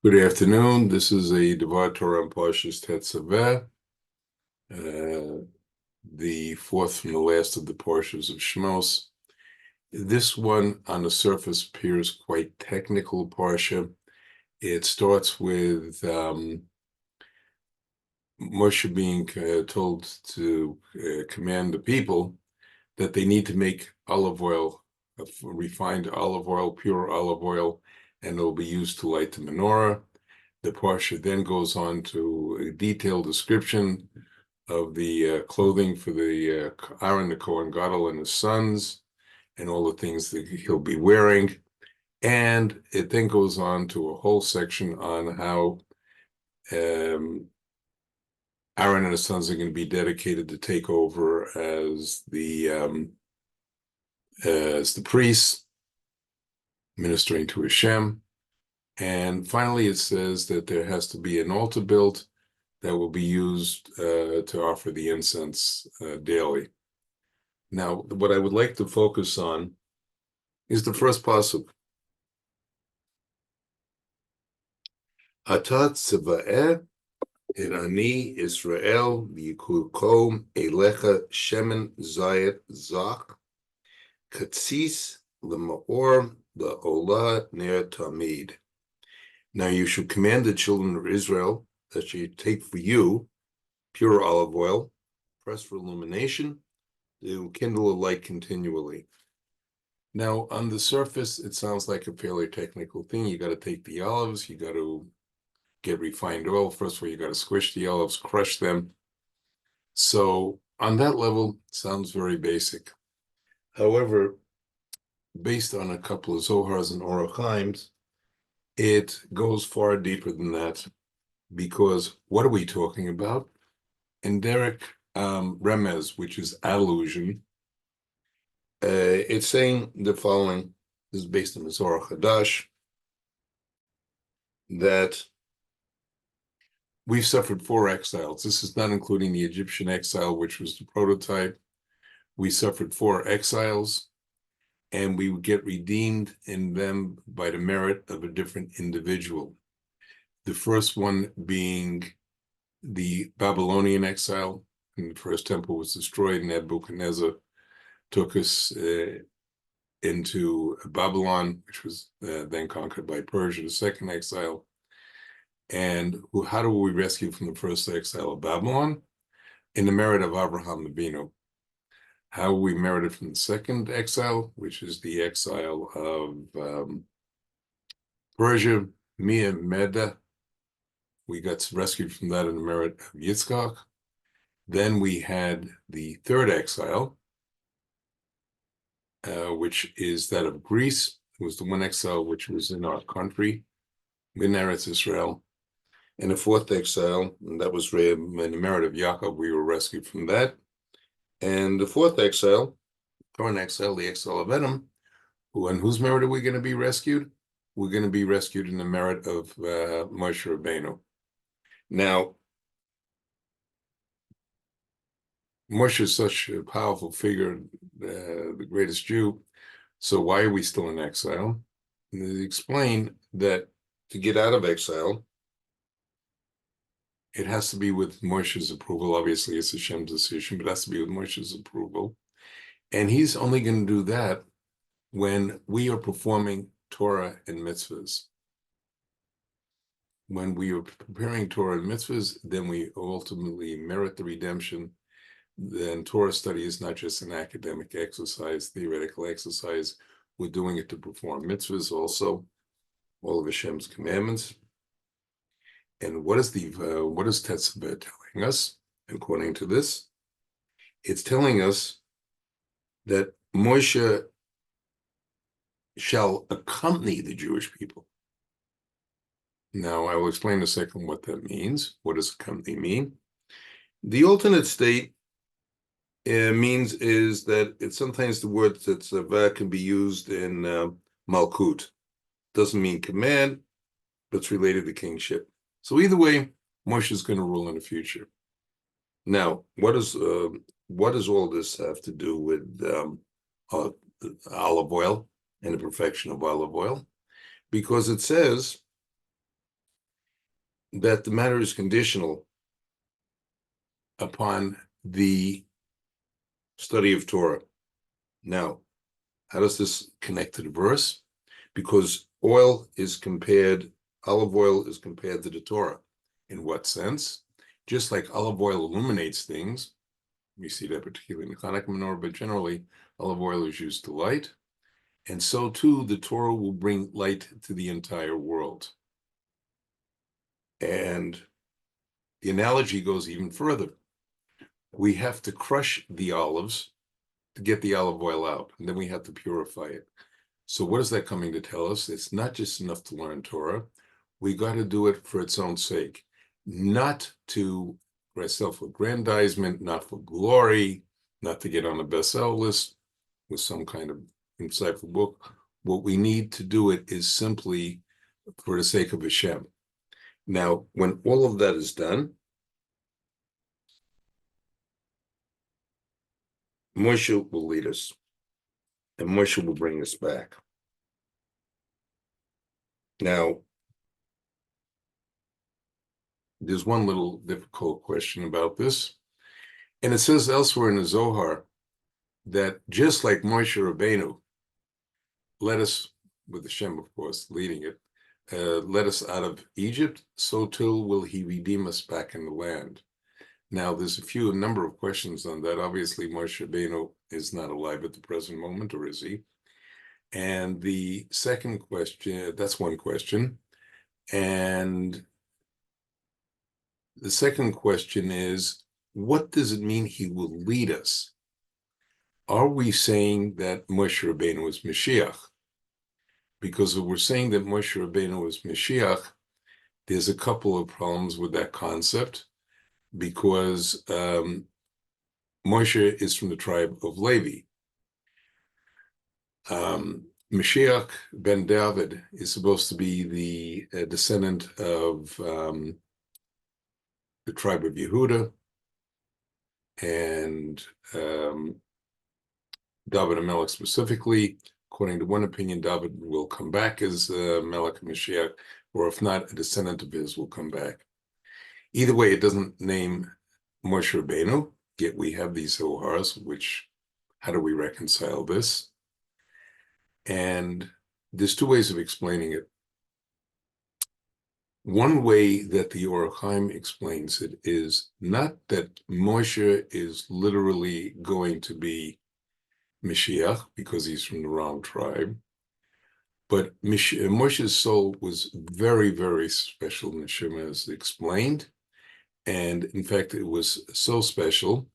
Good afternoon. This is a Devar Torah on Parashat Tetzaveh, the fourth from the last of the portions of Shmos. This one, on the surface, appears quite technical parsha. It starts with Moshe being told to command the people that they need to make olive oil, refined olive oil, pure olive oil, and it will be used to light the menorah. The parsha then goes on to a detailed description of the clothing for the Aaron, the Kohen Gadol, and his sons, and all the things that he'll be wearing. And it then goes on to a whole section on how Aaron and his sons are going to be dedicated to take over as the priests, ministering to Hashem. And finally, it says that there has to be an altar built that will be used to offer the incense daily. Now, what I would like to focus on is the first pasuk. Ata tziva'eh irani Israel v'yikurko elecha shemen zayit zach katzis l'maor la'olah ner tamid. Now you should command the children of Israel that you take for you pure olive oil, pressed for illumination, to kindle a light continually. Now, on the surface, it sounds like a fairly technical thing. You got to take the olives, you got to get refined oil. First of all, you got to squish the olives, crush them. So on that level, it sounds very basic. However, based on a couple of Zohars and Orach Chaims, it goes far deeper than that, because what are we talking about? In Derek Remez, which is allusion, it's saying the following. This is based on the Zohar Chadash, that we've suffered 4 exiles. This is not including the Egyptian exile, which was the prototype. We suffered 4 exiles, and we would get redeemed in them by the merit of a different individual. The first one being the Babylonian exile, and the first temple was destroyed, and Nebuchadnezzar took us into Babylon, which was then conquered by Persia, the second exile. And how do we rescue from the first exile of Babylon? In the merit of Abraham Avinu. How we merited from the second exile, which is the exile of Persia, Mia Meda. We got rescued from that in the merit of Yitzchak. Then we had the third exile, which is that of Greece. It was the one exile which was in our country, in Eretz Israel. And the fourth exile, and that was in the merit of Yaakov, we were rescued from that. And the fourth exile, current exile, the exile of Edom, on whose merit are we going to be rescued? We're going to be rescued in the merit of Moshe Rabbeinu. Now, Moshe is such a powerful figure, the greatest Jew. So why are we still in exile? And they explain that to get out of exile, it has to be with Moshe's approval. Obviously, it's Hashem's decision, but it has to be with Moshe's approval. And he's only going to do that when we are performing Torah and mitzvahs. When we are preparing Torah and mitzvahs, then we ultimately merit the redemption. Then Torah study is not just an academic exercise, theoretical exercise. We're doing it to perform mitzvahs also, all of Hashem's commandments. And what is Tetzaveh telling us? According to this, it's telling us that Moshe shall accompany the Jewish people. Now, I will explain in a second what that means. What does accompany mean? The alternate state means is that it's sometimes the word Tetzaveh can be used in Malkut. Doesn't mean command, but it's related to kingship. So either way, Moshe is going to rule in the future. Now, what does all this have to do with olive oil and the perfection of olive oil? Because it says that the matter is conditional upon the study of Torah. Now, how does this connect to the verse? Because olive oil is compared to the Torah. In what sense? Just like olive oil illuminates things, we see that particularly in the Hanukkah menorah, but generally olive oil is used to light. And so too, the Torah will bring light to the entire world. And the analogy goes even further. We have to crush the olives to get the olive oil out, and then we have to purify it. So what is that coming to tell us? It's not just enough to learn Torah. We got to do it for its own sake, not for self-aggrandizement, not for glory, not to get on a bestseller list with some kind of insightful book. What we need to do it is simply for the sake of Hashem. Now, when all of that is done, Moshe will lead us, and Moshe will bring us back. Now, there's one little difficult question about this, and it says elsewhere in the Zohar that just like Moshe Rabbeinu led us, with Hashem, of course, leading it, led us out of Egypt, so too will he redeem us back in the land. Now, there's a number of questions on that. Obviously, Moshe Rabbeinu is not alive at the present moment, or is he? And the second question, that's one question. And the second question is, what does it mean he will lead us? Are we saying that Moshe Rabbeinu is Mashiach? Because if we're saying that Moshe Rabbeinu is Mashiach, there's a couple of problems with that concept, because Moshe is from the tribe of Levi. Mashiach ben David is supposed to be the descendant of the tribe of Yehuda, and David HaMelech specifically. According to one opinion, David will come back as Melech Mashiach, or if not, a descendant of his will come back. Either way, it doesn't name Moshe Rabbeinu, yet we have these Zohars, how do we reconcile this? And there's two ways of explaining it. One way that the Or HaChaim explains it is not that Moshe is literally going to be Mashiach because he's from the wrong tribe, but Moshe's soul was very, very special, Neshama, as explained. And in fact, it was so special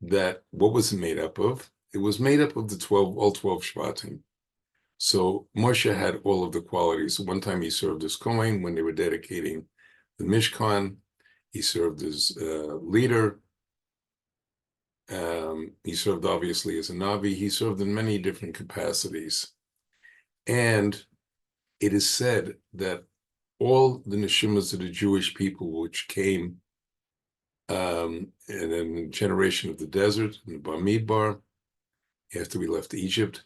that what was it made up of? It was made up of all 12 Shvatim. So Moshe had all of the qualities. One time he served as Kohen when they were dedicating the Mishkan. He served as leader. He served obviously as a Navi. He served in many different capacities. And it is said that all the neshimas of the Jewish people which came in the generation of the desert, in the Bamidbar, after we left Egypt,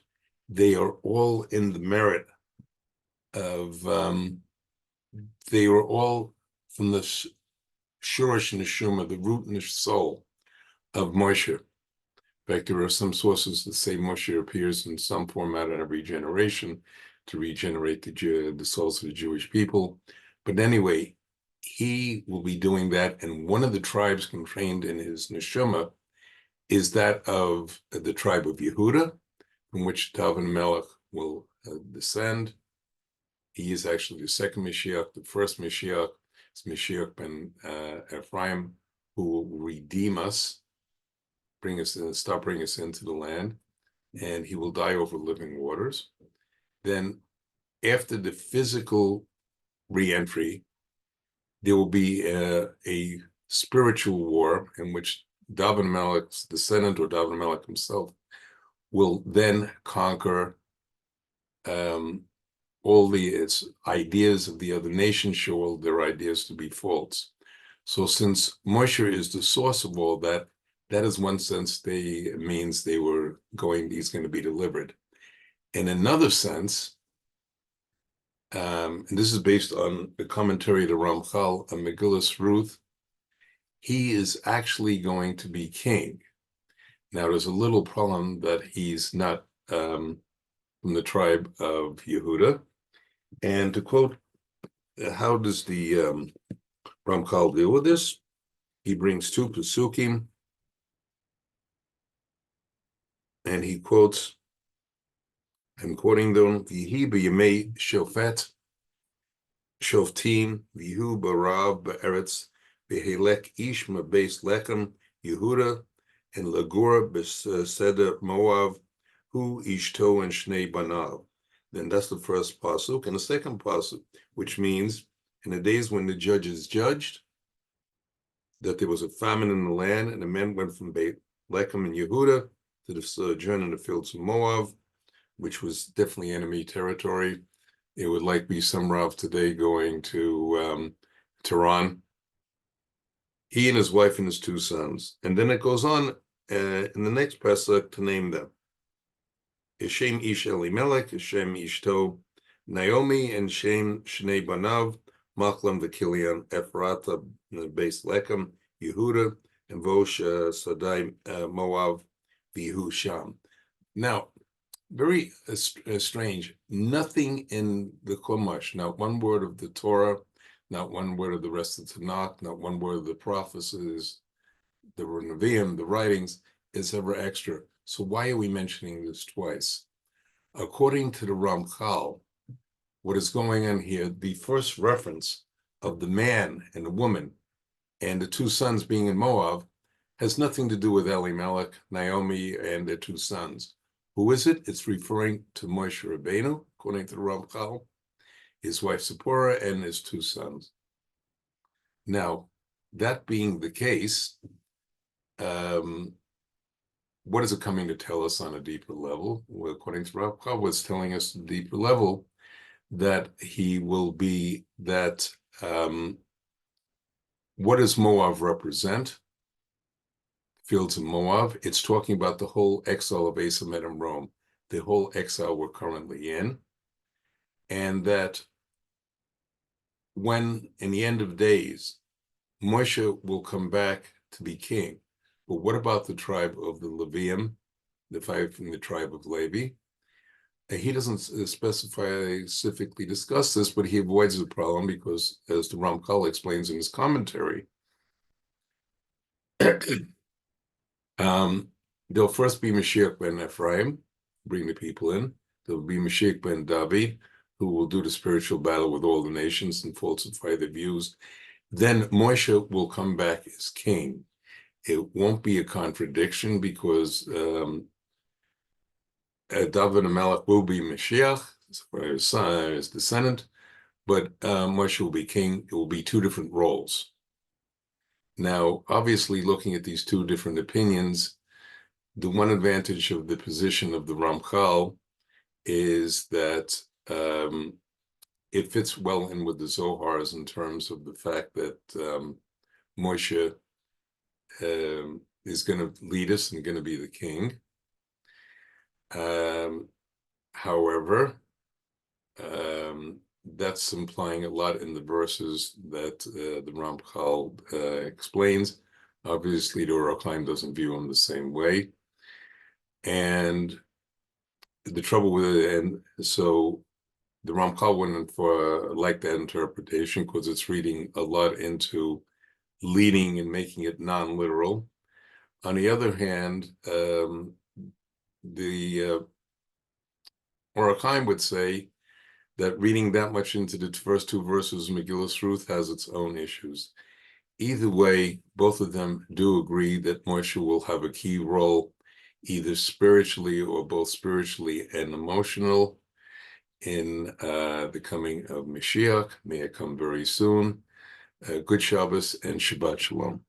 they are all in the merit of, they were all from the Shurish Neshama, the root and the soul of Moshe. In fact, there are some sources that say Moshe appears in some format in every generation to regenerate the souls of the Jewish people. But anyway, he will be doing that, and one of the tribes contained in his neshama is that of the tribe of Yehuda, from which David HaMelech will descend. He is actually the second Mashiach. The first Mashiach is Mashiach ben Ephraim, who will redeem us, bring us into the land, and he will die over living waters. Then, after the physical re-entry, there will be a spiritual war in which David HaMelech's descendant, or David HaMelech himself, will then conquer all its ideas of the other nations, show all their ideas to be false. So since Moshe is the source of all that, that is one sense means he's going to be delivered. In another sense, and this is based on the commentary to Ramchal on Megillus Ruth. He is actually going to be king. Now, there's a little problem that he's not from the tribe of Yehuda. And to quote, how does the Ramchal deal with this? He brings two Pesukim, and he quotes, I'm quoting them, Vihi b'yamei shofet, shoftim, vihu barav ba'eretz, v'helek ish ma'beis lechem, Yehuda, and lagura b'seder Moav, hu ishto and shnei banav. Then that's the first pasuk. And the second pasuk, which means, in the days when the judges judged, that there was a famine in the land, and the men went from Beit Lechem and Yehuda to the sojourn in the fields of Moab, which was definitely enemy territory. It would like be some Rav today going to Tehran. He and his wife and his two sons. And then it goes on in the next pasuk to name them. Shem Ish Elimelech, Shem Ishto Naomi, and Shem Shnei Banav, Machlam V'Kilian, Ephrata, Beis Lechem, Yehuda, and Vosh Sadai Moav, Vihu Sham. Now, very strange. Nothing in the Chumash, not one word of the Torah, not one word of the rest of the Tanakh, not one word of the prophecies, the Nevi'im, the writings, is ever extra. So why are we mentioning this twice? According to the Ramchal, what is going on here, the first reference of the man and the woman and the two sons being in Moab has nothing to do with Elimelech, Naomi, and their two sons. Who is it? It's referring to Moshe Rabbeinu, according to the Ramchal, his wife Zipporah, and his two sons. Now, that being the case, what is it coming to tell us on a deeper level? Well, according to Ramchal, what's telling us a deeper level that he will be that. What does Moab represent? Fields of Moab. It's talking about the whole exile of Asa and Rome, the whole exile we're currently in, and that when, in the end of days, Moshe will come back to be king. But what about the tribe of the Levium, the five from the tribe of Levi? He doesn't specifically discuss this, but he avoids the problem because, as the Ramchal explains in his commentary, there'll first be Mashiach ben Ephraim, bring the people in. There'll be Mashiach ben David, who will do the spiritual battle with all the nations and falsify their views. Then Moshe will come back as king. It won't be a contradiction because David and Melech will be Mashiach, his son, his descendant, but Moshe will be king. It will be two different roles. Now, obviously, looking at these two different opinions, the one advantage of the position of the Ramchal is that it fits well in with the Zohars in terms of the fact that Moshe is going to lead us and going to be the king. However, that's implying a lot in the verses that the Ramchal explains. Obviously, the Ohr HaChaim doesn't view him the same way. And the trouble with it, and so the Ramchal wouldn't like that interpretation because it's reading a lot into leading and making it non-literal. On the other hand, the Ohr HaChaim would say that reading that much into the first two verses of Megillus Ruth has its own issues. Either way, both of them do agree that Moshe will have a key role, either spiritually or both spiritually and emotional, in the coming of Mashiach. May it come very soon. Good Shabbos and Shabbat Shalom.